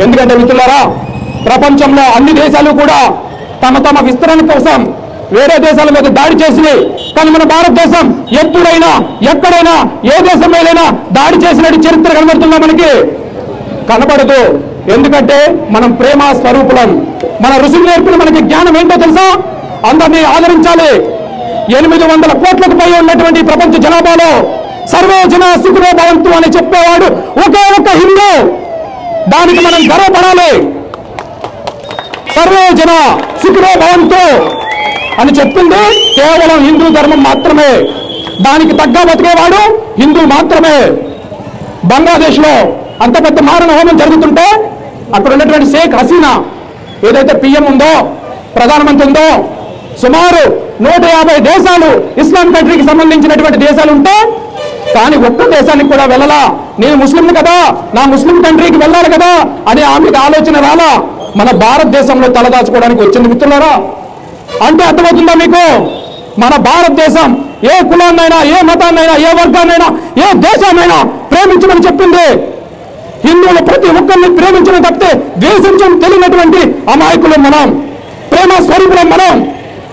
ఎందుకంటే మిత్రులారా, ప్రపంచంలో అన్ని దేశాలు కూడా తమ తమ విస్తరణ కోసం వేరే దేశాల మీద దాడి చేసినాయి. కానీ మన భారతదేశం ఎప్పుడైనా ఎక్కడైనా ఏ దేశం మీదైనా దాడి చేసినట్టు చరిత్ర కనబడుతుందా? మనకి కనబడదు. ఎందుకంటే మనం ప్రేమ స్వరూపులం. మన ఋషులు నేర్పిన మనకి జ్ఞానం ఏంటో తెలుసా? అందరినీ ఆదరించాలి. 800 కోట్లకు పై ఉన్నటువంటి ప్రపంచ జనాభాలో సర్వే జన సుఖినో భవంతు అని చెప్పేవాడు ఒకే ఒక్క హిందూ. దానికి మనం గర్వపడాలి. సర్వే జన సుఖినో భవంతు అని చెప్పింది కేవలం హిందూ ధర్మం మాత్రమే. దానికి తగ్గ బతికేవాడు హిందూ మాత్రమే. బంగ్లాదేశ్ లో అంత పెద్ద మారణ హోమం జరుగుతుంటే అక్కడ ఉన్నటువంటి షేక్ హసీనా ఏదైతే పిఎం ఉందో, ప్రధానమంత్రి ఉందో, సుమారు 150 దేశాలు ఇస్లాం కంట్రీకి సంబంధించినటువంటి దేశాలు ఉంటే కానీ ఒక్క దేశానికి కూడా వెళ్ళలా. నేను ముస్లిం కదా, నా ముస్లిం కంట్రీకి వెళ్ళాలి కదా అని ఆమెకు ఆలోచన రాలా. మన భారతదేశంలో తలదాచుకోవడానికి వచ్చింది మిత్రులారా. అంటే అర్థమవుతుందా మీకు? మన భారతదేశం ఏ కులాన్నైనా, ఏ మతాన్నైనా, ఏ వర్గాన్నైనా, ఏ దేశాన్నైనా ప్రేమించమని చెప్పింది. హిందువులు ప్రతి ఒక్కరిని ప్రేమించడం తప్పితే ద్వేషించడం తెలియనటువంటి అమాయకులం మనం. ప్రేమ స్వరూపులం మనం.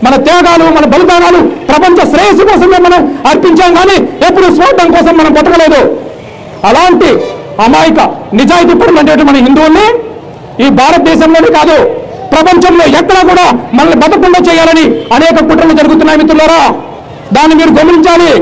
మన త్యాగాలు, మన బలిదానాలు ప్రపంచ శ్రేయస్సు కోసమే మనం అర్పించాం, కానీ ఎప్పుడు స్వార్థం కోసం మనం బతకలేదు. అలాంటి అమాయక నిజాయితీ పరులైనటువంటి మన హిందువుల్ని ఈ భారతదేశంలోనే కాదు ప్రపంచంలో ఎక్కడా కూడా మనల్ని బతకకుండా చేయాలని అనేక కుట్రలు జరుగుతున్నాయి మిత్రులారా. దాన్ని మీరు గమనించాలి.